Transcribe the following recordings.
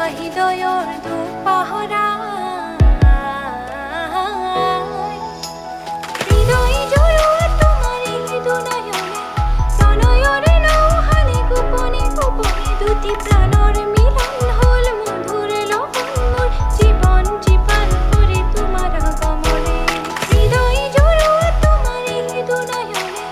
হৃদয়ৰ দুখ পাহৰাই হৃদয় জুৰুৱা তোমাৰে দুনয়নে তনয়ৰে নহানে গোপনে গোপনে দুটি প্ৰাণৰ মিলন হ'ল মধুৰ লগন মোৰ জীৱন জীপাল কৰি তোমাৰ আগমনে হৃদয় জুৰুৱা তোমাৰে দুনয়নে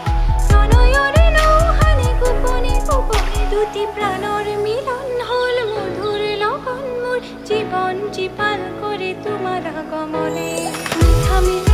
তনয়ৰে নহানে গোপনে গোপনে দুটি প্ৰাণৰ মিলন হ'ল মধুৰ লগন মোৰ জীৱন জীপাল কৰি তোমাৰ আগমনে মিঠা মিঠা